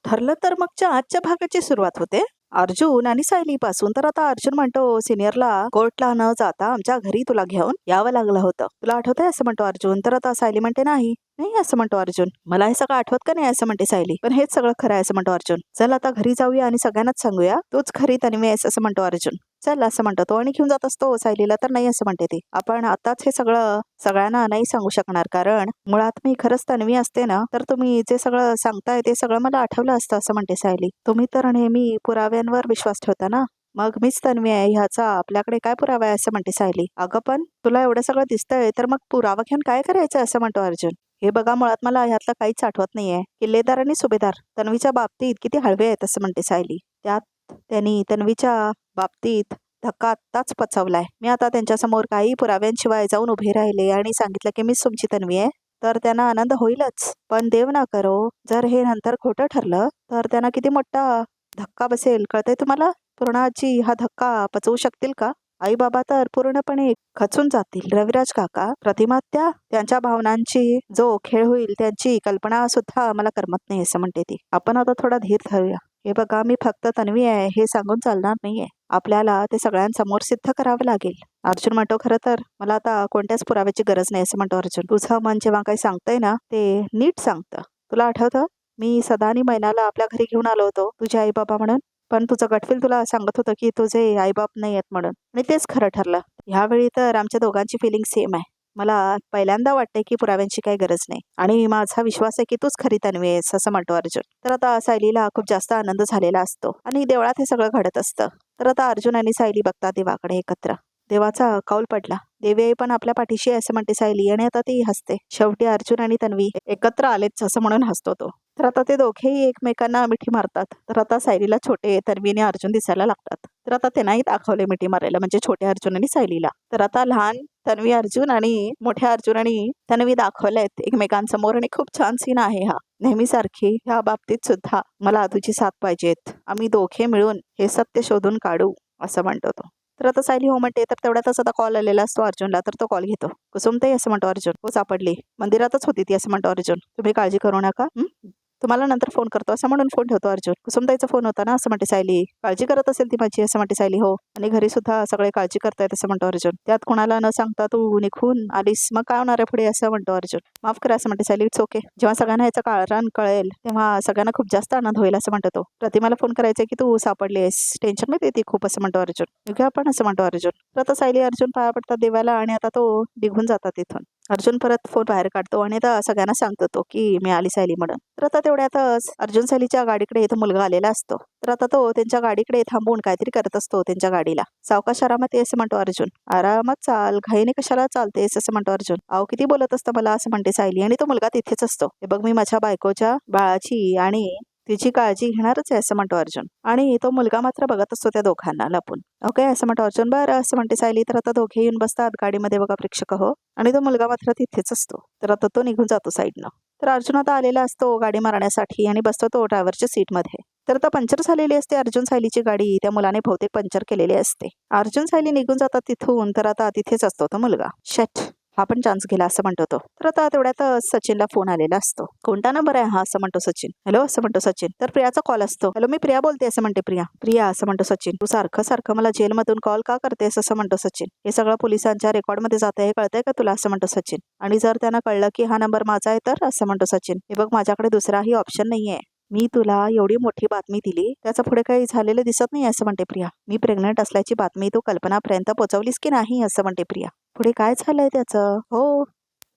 ठरलं तर मगच्या आजच्या भागाची सुरुवात होते अर्जुन आणि सायली पासून. तर आता अर्जुन म्हणतो सिनियरला कोर्टला न जाता आमच्या घरी तुला घेऊन यावं लागलं होतं, तुला आठवतंय असं म्हणतो अर्जुन. तर आता सायली म्हणते नाही नाही असं म्हणतो अर्जुन. मला हे सगळं आठवत का नाही असं म्हणते सायली. पण हेच सगळं खरं आहे असं म्हणतो अर्जुन. चल आता घरी जाऊया आणि सगळ्यांनाच सांगूया तूच खरी तन्वी आहेस असं म्हणतो अर्जुन. चल असं म्हणतो तो आणि घेऊन जात असतो सायलीला. तर नाही असं म्हणते ती, आपण आताच हे सगळं सगळ्यांना नाही सांगू शकणार, कारण मुळात मी खरंच तन्वी असते ना तर तुम्ही जे सगळं सांगताय ते सगळं मला आठवलं असतं असं म्हणते सायली. तुम्ही तर नेहमी पुराव्यांवर विश्वास ठेवता ना, मग मीच तन्वी आहे ह्याचा आपल्याकडे काय पुरावा आहे असं म्हणते सायली. अगं पण तुला एवढं सगळं दिसतंय तर मग पुरावा घेऊन काय करायचं असं म्हणतो अर्जुन. हे बघा मुळात मला ह्यातलं काहीच आठवत नाहीये. किल्लेदार आणि सुभेदार तन्वीच्या बाबतीत किती हळवे आहेत असं म्हणते सायली. त्यात त्यांनी तन्वीच्या बाबतीत धक्का आत्ताच पचवलाय. मी आता त्यांच्यासमोर काही पुराव्यांशिवाय जाऊन उभे राहिले आणि सांगितलं की मीच तुमची तन्वी आहे तर त्यांना आनंद होईलच. पण देव ना करो जर हे नंतर खोटं ठरलं तर त्यांना किती मोठा धक्का बसेल कळतंय तुम्हाला. पूर्णाची हा धक्का पचवू शकतील का? आई बाबा तर पूर्णपणे खचून जातील. रविराज काका प्रतिमात्या त्यांच्या भावनांची जो खेळ होईल त्यांची कल्पना सुद्धा मला करमत नाही असं म्हणते ती. आपण आता थोडा धीर धरूया. हे बघा मी फक्त तन्वी आहे हे सांगून चालणार नाहीये, आपल्याला ते सगळ्यांसमोर सिद्ध करावं लागेल. अर्जुन म्हणतो खरं तर मला आता कोणत्याच पुराव्याची गरज नाही असं म्हणतो अर्जुन. तुझं मन जेव्हा काही सांगतंय ना ते नीट सांगतं. तुला आठवतं मी सदा आणि मैनाला आपल्या घरी घेऊन आलो होतो तुझे आई बाबा म्हणून, पण तुझं गटफील तुला सांगत होतं की तुझे आईबाप नाही आहेत म्हणून, आणि तेच खरं ठरलं. ह्यावेळी तर आमच्या दोघांची फिलिंग सेम आहे. मला पहिल्यांदा वाटतंय की पुराव्यांची काही गरज नाही आणि माझा विश्वास आहे की तूच खरी तन्वी आहेस असं म्हणतो अर्जुन. तर आता सायलीला खूप जास्त आनंद झालेला असतो आणि देवळात हे सगळं घडत असतं. तर आता अर्जुन आणि सायली बघतात देवाकडे एकत्र. देवाचा कौल पडला. देवी आई पण आपल्या पाठीशी आहे असं म्हणते सायली आणि आता ती हसते. शेवटी अर्जुन आणि तन्वी एकत्र आलेच असं म्हणून हसतो तो. तर आता ते दोघेही एकमेकांना मिठी मारतात. तर आता सायलीला छोटे तन्वी आणि अर्जुन दिसायला लागतात. तर आता त्यांनाही दाखवले मिठी मारायला, म्हणजे छोटे अर्जुन आणि सायलीला. तर आता लहान तन्वी अर्जुन आणि मोठ्या अर्जुन आणि तन्वी दाखवलेत एकमेकांसमोर आणि खूप छान सीन आहे हा. नेहमीसारखी ह्या बाबतीत सुद्धा मला तुझी साथ पाहिजेत, आम्ही दोघे मिळून हे सत्य शोधून काढू असं म्हणतो तो. तर आता सायली हो म्हणते. तर तेवढ्यातच आता कॉल आलेला असतो अर्जुनला. तर तो कॉल घेतो. कुसुमताई असं म्हणतो अर्जुन. हो सापडली, मंदिरातच होती ती असं म्हणतो अर्जुन. तुम्ही काळजी करू नका, तुम्हाला नंतर फोन करतो असं म्हणून फोन ठेवतो अर्जुन. कुसुमताईचा फोन होता ना असं म्हणते सायली. काळजी करत असेल ती माझी असं म्हणते सायली. हो, आणि घरी सुद्धा सगळे काळजी करतायत असं म्हणतो अर्जुन. त्यात कोणाला न सांगता तू निघून आलीस, मग काय होणार आहे पुढे असं म्हणतो अर्जुन. माफ करा असं म्हणते सायली. It's okay. जेव्हा सगळ्यांना याचं कारण कळेल तेव्हा सगळ्यांना खूप जास्त आनंद होईल असं म्हणतो तो. प्रतिमाला फोन करायचा की तू सापडलीस, टेन्शन मध्ये ती खूप असं म्हणतो अर्जुन. निघूया आपण असं म्हणतो अर्जुन. तर आता सायली अर्जुन पाया पडतात देवाला आणि आता तो निघून जातात तिथून. अर्जुन परत फोन बाहेर काढतो आणि आता सगळ्यांना सांगतो तो की मी आली सायली म्हणून. तर आता तेवढ्यातच अर्जुन सायलीच्या गाडीकडे इथं मुलगा आलेला असतो. तर आता तो त्यांच्या गाडीकडे थांबून काहीतरी करत असतो त्यांच्या गाडीला. सावकाश आरामात ये असं म्हणतो अर्जुन. आरामात चाल, घाईने कशाला चालतेस असं म्हणतो अर्जुन. अहो किती बोलत असतं मला असं म्हणते सायली आणि तो मुलगा तिथेच असतो. हे बघ मी माझ्या बायकोच्या बाळाची आणि तिची काळजी घेणारच आहे असं म्हणतो अर्जुन. आणि तो मुलगा मात्र बघत असतो त्या दोघांना लपून. ओके असं म्हणतो अर्जुन. बरं असं म्हणते सायली. तर आता दोघे येऊन बसतात गाडीमध्ये बघा प्रेक्षक हो, आणि तो मुलगा मात्र तिथेच असतो. तर आता तो निघून जातो साईडनं. तर अर्जुन आता आलेला असतो गाडी मारण्यासाठी आणि बसतो तो ड्रायव्हरच्या सीटमध्ये. तर आता पंक्चर झालेली असते अर्जुन सायलीची गाडी. त्या मुलाने बहुतेक पंक्चर केलेली असते. अर्जुन सायली निघून जातात तिथून. तर आता तिथेच असतो तो मुलगा. शेट, हा पण चान्स गेला असं म्हणतो तो. तर आता तेवढ्यात सचिनला फोन आलेला असतो. कोणता नंबर आहे हा असं म्हणतो सचिन. हॅलो असं म्हणतो सचिन. तर प्रियाचा कॉल असतो. हॅलो मी प्रिया बोलते असं म्हणते प्रिया. प्रिया असं म्हणतो सचिन. तू सारखं सारखं मला जेलमधून कॉल का करतेस असं म्हणतो सचिन. हे सगळं पोलिसांच्या रेकॉर्डमध्ये जात आहे, हे कळतंय का तुला असं म्हणतो सचिन. आणि जर त्यांना कळलं की हा नंबर माझा आहे तर असं म्हणतो सचिन. हे बघ माझ्याकडे दुसराही ऑप्शन नाहीये. मी तुला एवढी मोठी बातमी दिली त्याचा पुढे काही झालेलं दिसत नाही असं म्हणते प्रिया. मी प्रेग्नंट असल्याची बातमी तू कल्पनापर्यंत पोहोचवलीस की नाही असं म्हणते प्रिया. पुढे काय झालंय त्याचं? हो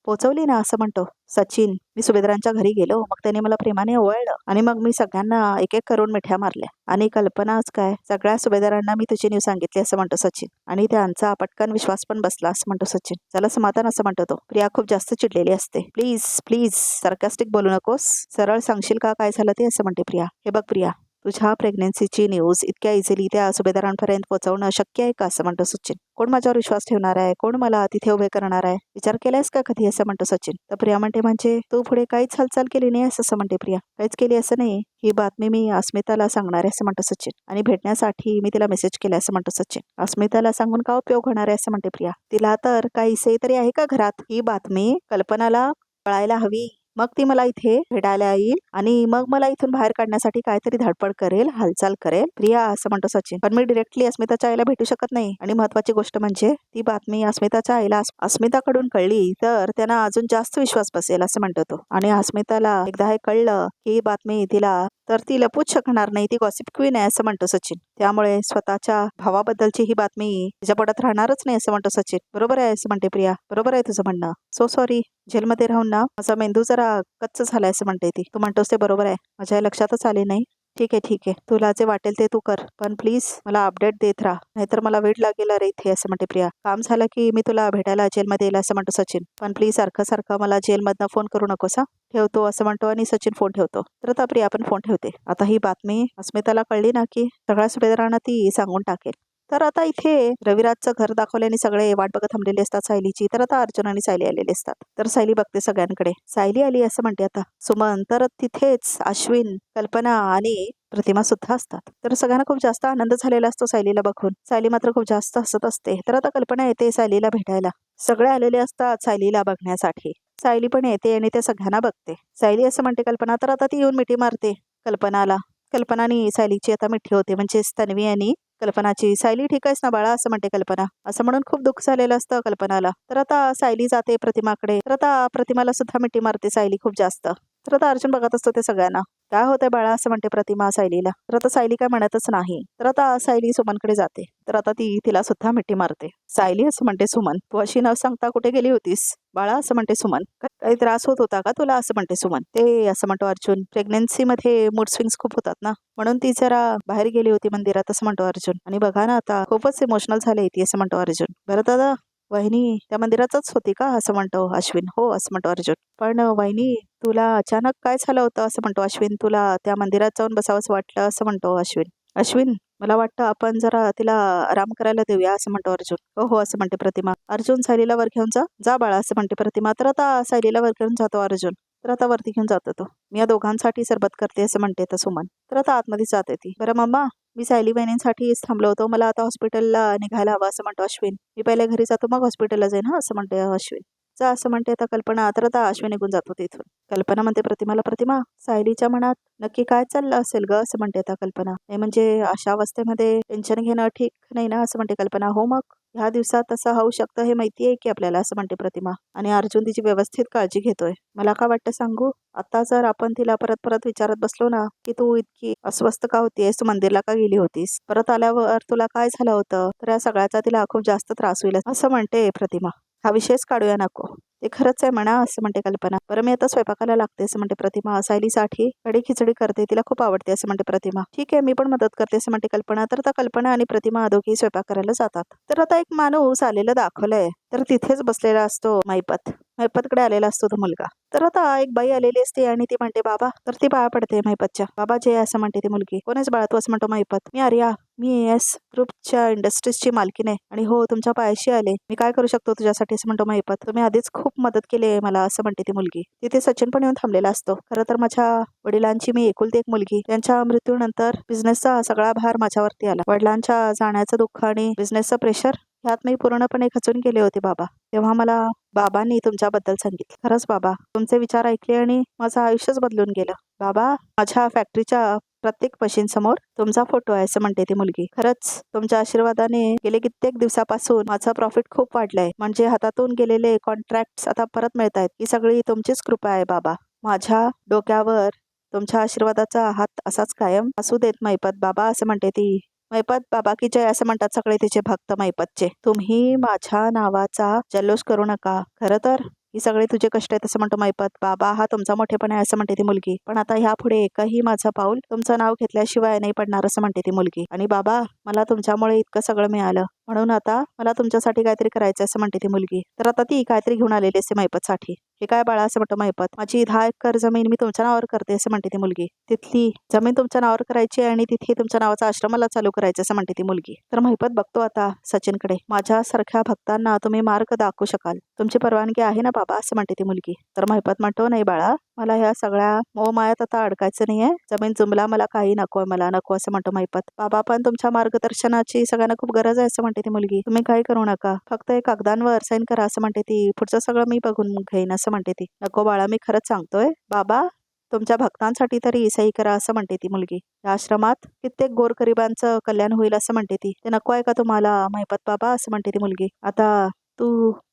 पोचवली ना असं म्हणतो सचिन. मी सुभेदारांच्या घरी गेलो, मग त्यांनी मला प्रेमाने ओवाळलं आणि मग मी सगळ्यांना एक एक करून मिठ्या मारल्या. आणि कल्पनाच काय, सगळ्या सुभेदारांना मी तुझी न्यूज सांगितली असं म्हणतो सचिन. आणि त्यांचा पटकन विश्वास पण बसला असं म्हणतो सचिन. चला समाधान असं म्हणतो तो. प्रिया खूप जास्त चिडलेली असते. प्लीज प्लीज सार्कास्टिक बोलू नकोस, सरळ सांगशील का काय झालं ते असं म्हणते प्रिया. हे बघ प्रिया, तुझ्या प्रेग्नन्सीची न्यूज इतक्या इझिली त्या सुभेदारांपर्यंत पोहोचवणं शक्य आहे का असं म्हणतो सचिन. कोण माझ्यावर विश्वास ठेवणार आहे, कोण मला तिथे उभे करणार आहे, विचार केलायस का कधी असं म्हणतो सचिन. तर प्रिया म्हणते म्हणजे तू पुढे काहीच हालचाल केली नाही असं म्हणते प्रिया. काहीच केली असं नाही, ही बातमी मी अस्मिताला सांगणार आहे असं म्हणतो सचिन. आणि भेटण्यासाठी मी तिला मेसेज केला असं म्हणतो सचिन. अस्मिताला सांगून का उपयोग होणार आहे असं म्हणते प्रिया. तिला तर काही से तरी आहे का घरात, ही बातमी कल्पनाला कळायला हवी मग ती मला इथे भेटायला येईल आणि मग मला इथून बाहेर काढण्यासाठी काहीतरी धडपड करेल, हालचाल करेल प्रिया, असं म्हणतो सचिन. पण मी डिरेक्टली अस्मिताच्या आईला भेटू शकत नाही आणि महत्वाची गोष्ट म्हणजे ती बातमी अस्मिताच्या आईला अस्मिताकडून कळली तर त्यांना अजून जास्त विश्वास बसेल, असं म्हणतो तो. आणि अस्मिताला एकदा हे कळलं की ही बातमी तिला तर ती लपूच शकणार नाही, ती गॉसिप क्वीन आहे, असं म्हणतो सचिन. त्यामुळे स्वतःच्या भावाबद्दलची ही बातमी तिच्या पोटात राहणारच नाही, असं म्हणतो सचिन. बरोबर आहे असं म्हणते प्रिया, बरोबर आहे तुझं म्हणणं. सो सॉरी, जेलमध्ये राहून ना माझा मेंदू जरा कच्च झालाय, असं म्हणते ती. तू म्हणतोस ते बरोबर आहे, माझ्या लक्षातच आले नाही. ठीक आहे ठीक आहे, तुला जे वाटेल ते तू कर, पण प्लीज मला अपडेट देत राहा, नाहीतर मला वेळ लागेल रे इथे, असं म्हणते प्रिया. काम झालं की मी तुला भेटायला जेलमध्ये येईल, असं म्हणतो सचिन. पण प्लीज सारखं सारखं मला जेलमधनं फोन करू नकोस हा. ठेवतो, असं म्हणतो आणि सचिन फोन ठेवतो. तर आता प्रिया पण फोन ठेवते. आता ही बातमी अस्मिताला कळली ना की सगळ्या सुभेदारांना ती सांगून टाकेल. तर आता इथे रविराजचं घर दाखवल्याने सगळे वाट बघत थांबलेले असतात सायलीची. तर आता अर्जुन आणि सायली आलेले असतात. तर सायली बघते सगळ्यांकडे. सायली आली असं म्हणते आता सुमन. तर तिथेच अश्विन, कल्पना आणि प्रतिमा सुद्धा असतात. तर सगळ्यांना खूप जास्त आनंद झालेला असतो सायलीला बघून. सायली मात्र खूप जास्त हसत असते. तर आता कल्पना येते सायलीला भेटायला. सगळे आलेले असतात सायलीला बघण्यासाठी. सायली पण येते आणि त्या सगळ्यांना बघते. सायली असं म्हणते कल्पना. तर आता ती येऊन मिठी मारते कल्पनाला. कल्पना आणि सायलीची आता मिठी होते, म्हणजे तन्वी आणि कल्पनाची. सायली ठीक आहेस ना बाळा, असं म्हणते कल्पना. असं म्हणून खूप दुःख झालेलं असतं कल्पनाला. तर आता सायली जाते प्रतिमाकडे. तर आता प्रतिमाला सुद्धा मिठी मारते सायली खूप जास्त. तर आता अर्जुन बघत असतो ते सगळ्यांना. काय होतंय बाळा, असं म्हणते प्रतिमा सायलीला. तर आता सायली काय म्हणतच नाही. तर आता सायली सुमनकडे जाते. तर आता ती तिला सुद्धा मिठी मारते. सायली असं म्हणते सुमन, तू अशी न सांगता कुठे गेली होतीस बाळा, असं म्हणते सुमन. काही त्रास होत होता का तुला, असं म्हणते सुमन. ते असं म्हणतो अर्जुन, प्रेग्नन्सी मध्ये मूड स्विंग्स खूप होतात ना, म्हणून ती जरा बाहेर गेली होती मंदिरात, असं म्हणतो अर्जुन. आणि बघा ना आता खूपच इमोशनल झाले ती, असं म्हणतो अर्जुन. बरं दादा, वहिनी त्या मंदिरातच होती का, असं म्हणतो अश्विन. हो, असं म्हणतो अर्जुन. पण वहिनी तुला अचानक काय झालं होतं, असं म्हणतो अश्विन. तुला त्या मंदिरात जाऊन बसावंच वाटलं, असं म्हणतो अश्विन. अश्विन, मला वाटतं आपण जरा तिला आराम करायला देऊया, असं म्हणतो अर्जुन. हो हो, असं म्हणते प्रतिमा. अर्जुन, सायलीला वर घेऊन जा बाळा, असं म्हणते प्रतिमा. तर आता सायलीला वर घेऊन जातो अर्जुन. तर आता वरती घेऊन जातो तो. मी या दोघांसाठी सरबत करते, असं म्हणते तर सुमन. तर आता आतमध्ये जाते ती. बरं मम्मा, मी सायली बहिणींसाठीच थांबलो होतो, मला आता हॉस्पिटलला निघायला हवं, असं म्हणतो अश्विन. मी पहिले घरी जातो मग हॉस्पिटलला जाईन हा, असं म्हणते अश्विन. जा, असं म्हणते आता कल्पना. तर आता अश्विन निघून जातो तिथून. कल्पना म्हणते प्रतिमाला, प्रतिमा सायलीच्या मनात नक्की काय चाललं असेल ग, असं म्हणते आता कल्पना. नाही म्हणजे अशा अवस्थेमध्ये टेन्शन घेणं ठीक नाही ना, असं म्हणते कल्पना. हो मग ह्या दिवसात असं होऊ शकतं हे माहिती आहे की आपल्याला, असं म्हणते प्रतिमा. आणि अर्जुन तिची व्यवस्थित काळजी घेतोय. मला काय वाटतं सांगू, आता जर आपण तिला परत परत विचारत बसलो ना की तू इतकी अस्वस्थ का होतीयस, तू मंदिरला का गेली होतीस, परत आल्यावर तुला काय झालं होतं, तर या सगळ्याचा तिला खूप जास्त त्रास होईल, असं म्हणते प्रतिमा. हा विषयच काढूया नको. ते खरंच आहे म्हणा, असं म्हणते कल्पना. बरं मी आता स्वयंपाकाला लागते, असं म्हणते प्रतिमा. सायलीसाठी कढी खिचडी करते, तिला खूप आवडते, असं म्हणते प्रतिमा. ठीक आहे, मी पण मदत करते, असं म्हणते कल्पना. तर आता कल्पना आणि प्रतिमा दोघी स्वयंपाक करायला जातात. तर आता एक माणूस आलेला दाखवलंय. तर तिथेच बसलेला असतो मैपत. मैपतकडे आलेला असतो तो मुलगा. तर आता एक बाई आलेली असते आणि ती म्हणते बाबा. तर ती बाळा पडते मैपतच्या. बाबा जे, असं म्हणते ती मुलगी. कोणच बाळा तू, असं म्हणतो मैपत. मी आर्या, मी एस ग्रुपच्या इंडस्ट्रीजची मालकीण आहे आणि हो तुमच्या पायाशी आले, मी काय करू शकतो तुझ्यासाठी, असं म्हणतो मैपत. तुम्ही आधीच खूप मदत केली आहे मला, असं म्हणते ती मुलगी. तिथे सचिन पण येऊन थांबलेला असतो. खरं तर माझ्या वडिलांची मी एकुलती एक मुलगी, त्यांच्या मृत्यूनंतर बिझनेसचा सगळा भार माझ्यावरती आला. वडिलांच्या जाण्याचं दुःख आणि बिझनेसचं प्रेशर ह्यात मी पूर्णपणे खचून गेले होते बाबा. तेव्हा मला बाबांनी तुमच्याबद्दल सांगितलं. खरंच बाबा, तुमचे विचार ऐकले आणि माझं आयुष्यच बदलून गेलं. बाबा, माझ्या फॅक्टरीच्या प्रत्येक मशीनसमोर तुमचा फोटो आहे, असं म्हणते ती मुलगी. खरंच तुमच्या आशीर्वादाने गेले कित्येक दिवसापासून माझं प्रॉफिट खूप वाढलंय. म्हणजे हातातून गेलेले कॉन्ट्रॅक्ट आता परत मिळतायत. ही सगळी तुमचीच कृपा आहे बाबा. माझ्या डोक्यावर तुमच्या आशीर्वादाचा हात असाच कायम असू देत मैपत बाबा, असं म्हणते ती. मैपत बाबा की जय, असं म्हणतात सगळे तिचे भक्त मैपतचे. तुम्ही माझ्या नावाचा जल्लोष करू नका. खरं तर ही सगळे तुझे कष्ट आहेत, असं म्हणतो मैपत. बाबा हा तुमचा मोठेपणा आहे, असं म्हणते ती मुलगी. पण आता ह्यापुढे एकही माझं पाऊल तुमचं नाव घेतल्याशिवाय नाही पडणार, असं म्हणते ती मुलगी. आणि बाबा, मला तुमच्यामुळे इतकं सगळं मिळालं, म्हणून आता मला तुमच्यासाठी काहीतरी करायचं, असं म्हणते ती मुलगी. तर आता ती काहीतरी घेऊन आलेली असते मैपतसाठी. हे काय बाळा, असं म्हणतो मैपत. माझी 10 एकर जमीन मी तुमच्या नावावर करते, असं म्हणते ती मुलगी. तिथली जमीन तुमच्या नावावर करायची आणि तिथे तुमच्या नावाचा आश्रमाला चालू करायचं, असं म्हणते ती मुलगी. तर मैपत बघतो आता सचिनकडे. माझ्यासारख्या भक्तांना तुम्ही मार्ग दाखवू शकाल, तुमची परवानगी आहे ना बाबा, असं म्हणते ती मुलगी. तर मैपत म्हणतो, नाही बाळा, मला ह्या सगळ्या मोहमायात आता अडकायचं नाहीये. जमीन जुमला मला काही नको, मला नको, असं म्हणतो मैपत. बाबा पण तुमच्या मार्गदर्शनाची सगळ्यांना खूप गरज आहे, असं म्हणते म्हणते ती मुलगी. तुम्ही काही करू नका, फक्त एक कागदांवर साईन करा असं म्हणते ती. पुढचं सगळं मी बघून घेईन असं म्हणते ती. नको बाळा, मी खरंच सांगतोय. बाबा, तुमच्या भक्तांसाठी तरी सही करा असं म्हणते ती मुलगी. या आश्रमात कित्येक गोरगरिबांचं कल्याण होईल असं म्हणते ती. ते नको आहे का तुम्हाला महिपत बाबा असं म्हणते ती मुलगी. आता तू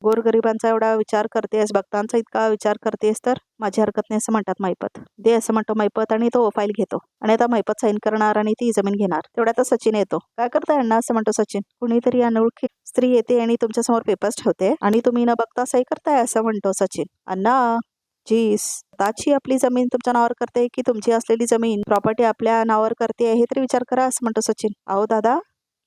गोरगरिबांचा एवढा विचार करतेस, भक्तांचा इतका विचार करतेस, तर माझी हरकत नाही असं म्हणतात महिपत. दे असं म्हणतो महिपत आणि तो फाईल घेतो आणि आता महिपत साईन करणार आणि ती जमीन घेणार. तेवढ्यात सचिन येतो. काय करताय अण्णा असं म्हणतो सचिन. कुणीतरी अनोळखी स्त्री येते आणि तुमच्या समोर पेपर्स ठेवते आणि तुम्ही न बघता सही करताय असं म्हणतो सचिन. अण्णा, जी स्वतःची आपली जमीन तुमच्या नावावर करते की तुमची असलेली जमीन प्रॉपर्टी आपल्या नावावर करते हे तरी विचार करा असं म्हणतो सचिन. अहो दादा,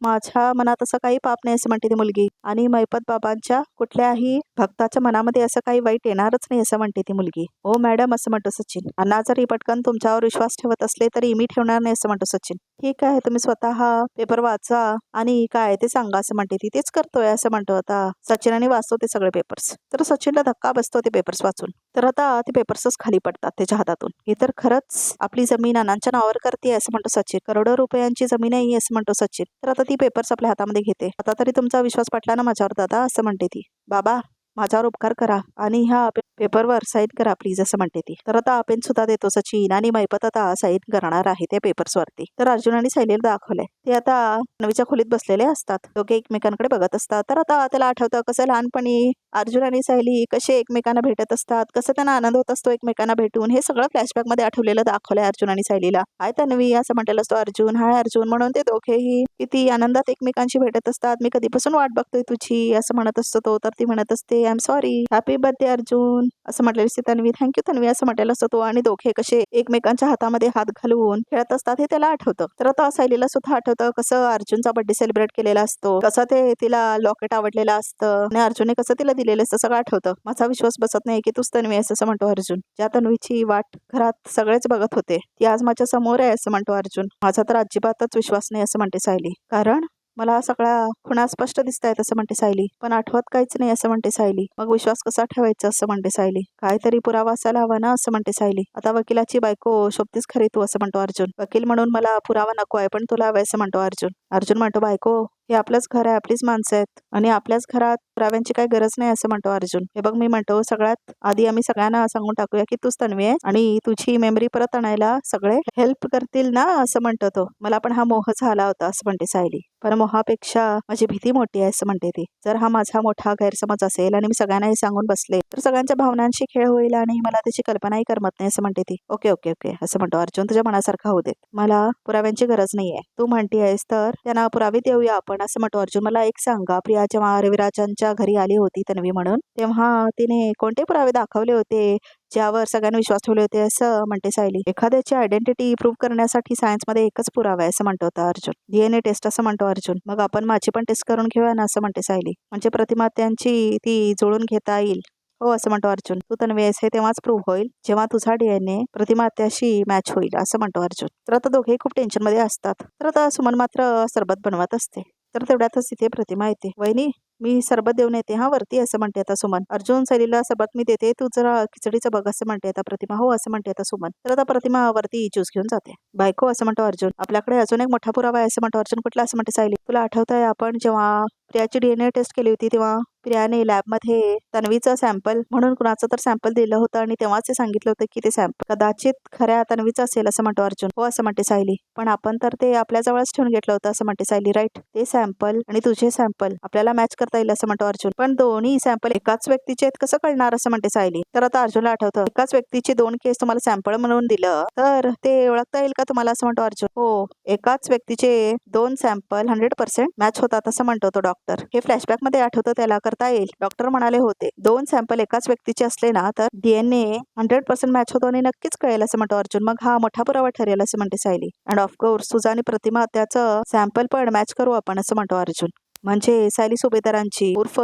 माझ्या मनात असं काही पाप नाही असं म्हणते ती मुलगी. आणि महिपत बाबांच्या कुठल्याही भक्ताच्या मनामध्ये असं काही वाईट येणारच नाही असं म्हणते ती मुलगी. हो मॅडम असं म्हणतो सचिन. अण्णा जरी पटकन तुमच्यावर विश्वास ठेवत असले तरी मी ठेवणार नाही असं म्हणतो सचिन. ठीक आहे, तुम्ही स्वतः पेपर वाचा आणि काय ते सांगा असं म्हणते ती. तेच करतोय असं म्हणतो आता सचिन आणि वाचतो ते सगळे पेपर्स. तर सचिनला धक्का बसतो ते पेपर्स वाचून. तर आता ते पेपर्सच खाली पडतात त्याच्या हातातून. हे तर खरंच आपली जमीन अण्णांच्या नावावर करते असं म्हणतो सचिन. करोडो रुपयांची जमीन आहे असं म्हणतो सचिन. तर आता ती पेपर्स आपल्या हातामध्ये घेते. आता तरी तुमचा विश्वास पटला ना माझ्यावर दादा असं म्हणते ती. बाबा, माझ्यावर उपकार करा आणि ह्या पेपरवर साईन करा प्लीज असं म्हणते ती. तर आता पेन सुद्धा देतो सचिन आणि महिपत आता साईन करणार आहे त्या पेपर्स वरती. तर अर्जुन आणि सायलीला दाखवलंय. ते आता नवीच्या खोलीत बसलेले असतात. दोघे एकमेकांकडे बघत असतात. तर आता त्याला आठवतं कसं लहानपणी अर्जुन आणि सायली कसे एकमेकांना भेटत असतात, कसं त्यांना आनंद होत असतो एकमेकांना भेटून. हे सगळं फ्लॅशबॅक मध्ये आठवलेलं दाखवलंय अर्जुन आणि सायलीला. हाय तन्वी असं म्हटलेलं असतो अर्जुन. हाय अर्जुन म्हणून ते दोघेही किती आनंदात एकमेकांशी भेटत असतात. मी कधीपासून वाट बघतोय तुझी असं म्हणत असतो तो. तर ती म्हणत असते I am sorry, happy birthday Arjun असं म्हटलेली असते तन्वी. थँक्यू तन्वी असं म्हटलेलं असतो तो. आणि दोघे कसे एकमेकांच्या हातामध्ये हात घालून खेळत असतात हे त्याला आठवतं. तर आता सायलीला सुद्धा आठवतं कसं अर्जुनचा बर्थडे सेलिब्रेट केलेला असतो, कसं ते तिला लॉकेट आवडलेलं असतं आणि अर्जुनने कसं तिला दिलेलं असतं सगळं आठवतं. माझा विश्वास बसत नाही की तूच तन्वी आहेस असं म्हणतो अर्जुन. ज्या तन्वीची वाट घरात सगळेच बघत होते ती आज माझ्या समोर आहे असं म्हणतो अर्जुन. माझा तर अजिबातच विश्वास नाही असं म्हणते सायली. कारण मला सगळ्या खुणा स्पष्ट दिसत आहेत असं म्हणते सायली. पण आठवत काहीच नाही असं म्हणते सायली. मग विश्वास कसा ठेवायचा असं म्हणते सायली. काहीतरी पुरावा असायला हवा ना असं म्हणते सायली. आता वकिलाची बायको शोभतीच खरी तू असं म्हणतो अर्जुन. वकील म्हणून मला पुरावा नको आहे पण तुला हवं असं म्हणतो अर्जुन. अर्जुन म्हणतो बायको, हे आपलंच घर आहे, आपलीच माणसं आहेत आणि आपल्याच घरात पुराव्यांची काही गरज नाही असं म्हणतो अर्जुन. हे बघ मी म्हणतो सगळ्यात आधी आम्ही सगळ्यांना सांगून टाकूया की तूच तन्वी आहे आणि तुझी मेमरी परत आणायला सगळे हेल्प करतील ना असं म्हणतो तो. मला पण हा मोह झाला होता असं म्हणते सायली. पण मोहापेक्षा माझी भीती मोठी आहे असं म्हणते ती. जर हा माझा मोठा गैरसमज असेल आणि मी सगळ्यांना हे सांगून बसले तर सगळ्यांच्या भावनांशी खेळ होईल आणि मला त्याची कल्पनाही करमत नाही असं म्हणते ती. ओके ओके ओके असं म्हणतो अर्जुन. तुझ्या मनासारखा होऊ देत, मला पुराव्यांची गरज नाहीये. तू म्हणतेस तर त्यांना पुरावे देऊया आपण असं म्हणतो अर्जुन. मला एक सांगा, प्रिया जेव्हा रविराजांच्या घरी आली होती तन्वी म्हणून, तेव्हा तिने कोणते पुरावे दाखवले होते ज्यावर सगळ्यांनी विश्वास ठेवले होते असं म्हणते सायली. एखाद्याची आयडेंटिटी प्रूव्ह करण्यासाठी सायन्समध्ये एकच पुरावा आहे असं म्हणतो होता अर्जुन. DNA टेस्ट असं म्हणतो अर्जुन. मग आपण माझी पण टेस्ट करून घेऊया ना असं म्हणते सायली. म्हणजे प्रतिमा त्यांची ती जुळून घेता येईल. हो असं म्हणतो अर्जुन. तू तन्वी आहेस हे तेव्हाच प्रूव्ह होईल जेव्हा तुझा DNA प्रतिमा त्याशी मॅच होईल असं म्हणतो अर्जुन. तर आता दोघेही खूप टेन्शन मध्ये असतात. तर आता सुमन मात्र सरबत बनवत असते. तर तेवढ्यातच तिथे प्रतिमा येते. वहिनी, मी सरबत देऊन येते हा वरती असं म्हणते आता सुमन. अर्जुन सायलीला सरबत मी देते, तू जरा खिचडीचं बघ असं म्हणते आता प्रतिमा. हो असं म्हणते आता सुमन. तर आता प्रतिमा वरती ज्यूस घेऊन जाते. बायको असं म्हणतो अर्जुन. आपल्याकडे अजून एक मोठा पुरावा आहे असं म्हणतो अर्जुन. कुठला असं म्हणते सायली. तुला आठवत आहे आपण जेव्हा प्रियाची DNA टेस्ट केली होती तेव्हा प्रियाने लॅबमध्ये तन्वीचं सॅम्पल म्हणून कुणाचं तर सॅम्पल दिलं होतं आणि तेव्हाच ते सांगितलं होतं की ते सॅम्पल कदाचित खऱ्या तन्वीचं असेल असं म्हणतो अर्जुन. हो असं म्हणते सायली. पण आपण तर ते आपल्या जवळच ठेवून घेतलं होतं असं म्हणते सायली. राईट, ते सॅम्पल आणि तुझे सॅम्पल आपल्याला मॅच करता येईल असं म्हणतो अर्जुन. पण दोन्ही सॅम्पल एकाच व्यक्तीचे आहेत कसं कळणार असं म्हणते सायली. तर आता अर्जुनला आठवतं एकाच व्यक्तीचे 2 केस तुम्हाला सॅम्पल म्हणून दिलं तर ते ओळखता येईल का तुम्हाला असं म्हणतो अर्जुन. हो, एकाच व्यक्तीचे 2 सॅम्पल 100% मॅच होतात असं म्हणतो तो डॉक्टर. हे फ्लॅशबॅक मध्ये आठवतं त्याला. करता येईल. डॉक्टर म्हणाले होते 2 सॅम्पल एकाच व्यक्तीचे असले ना तर DNA 100% मॅच होतो आणि नक्कीच कळेल असं म्हणतो अर्जुन. मग हा मोठा पुरावा ठरेल असं म्हणते सायली. अँड ऑफकोर्स तुझा आणि प्रतिमा त्याचं सॅम्पल पण मॅच करू आपण असं म्हणतो अर्जुन. म्हणजे सायली सुभेदारांची उर्फ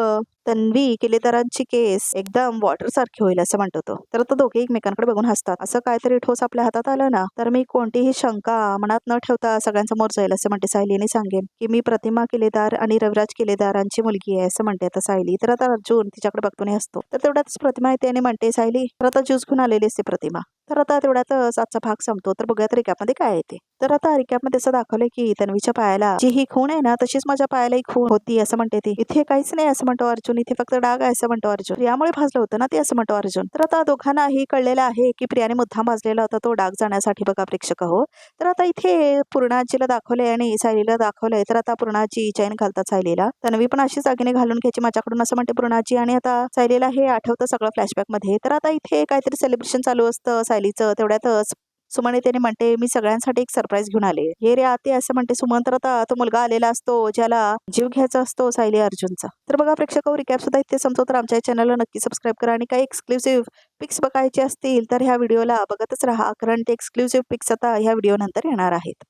तन्वी किल्लेदारांची केस एकदम वॉटर सारखी होईल असं म्हणतो तो. तर आता दोघे एकमेकांकडे बघून हसतात. असं काहीतरी ठोस आपल्या हातात आलं ना तर मी कोणतीही शंका मनात न ठेवता सगळ्यांसमोर जाईल असं म्हणते सायली आणि सांगेन की मी प्रतिमा किल्लेदार आणि रविराज किल्लेदारांची मुलगी आहे असं म्हणते आता सायली. तर आता अर्जुन तिच्याकडे बघतो आणि हसतो. तर तेवढ्यातच प्रतिमा येते आणि म्हणते सायली तर आता ज्यूस घेऊन आलेली असते प्रतिमा. तर आता तेवढ्यातच आजचा भाग संपतो. तर बघूयात रिकॅपमध्ये काय येते. तर आता रिकॅपमध्ये असं दाखवलंय की तन्वीच्या पायाला जी ही खूण आहे ना तशीच माझ्या पायाला ही खूण होती असं म्हणते ती. इथे काहीच नाही असं म्हणतो अर्जुन. इथे फक्त डाग आहे असं म्हणतो अर्जुन. प्रियामुळे भाजलं होतं ना ते असं म्हणतो अर्जुन. तर आता दोघांनाही कळलेलं आहे की प्रियाने मुद्दाम भाजलेला होता तो डाग जाण्यासाठी बघा प्रेक्षक हो. तर आता इथे पूर्णाजीला दाखवलंय आणि सायलीला दाखवलंय. तर आता पूर्णाजी चैन घालतात सायलीला. तन्वी पण अशीच दागिने घालून घ्यायची माझ्याकडून असं म्हणते पूर्णाजी. आणि आता सायलीला हे आठवतं सगळं फ्लॅशबॅक मध्ये. तर आता इथे काहीतरी सेलिब्रेशन चालू असतं सायलीचं. तेवढ्यातच सुमन येते आणि म्हणते मी सगळ्यांसाठी एक सरप्राईज घेऊन आले. हे रे आते असं म्हणते सुमन. तर आता तो मुलगा आलेला असतो ज्याला जीव घ्यायचा असतो सायली अर्जुनचा. तर बघा प्रेक्षक रिकॅप सुद्धा इथे संपतो. तर आमच्या चॅनलला नक्की सबस्क्राईब करा आणि काही एक्सक्लुसिव्ह पिक्स बघायचे असतील तर ह्या व्हिडिओला बघतच राहा कारण ते एक्सक्लुसिव्ह पिक्स आता ह्या व्हिडिओ नंतर येणार आहेत.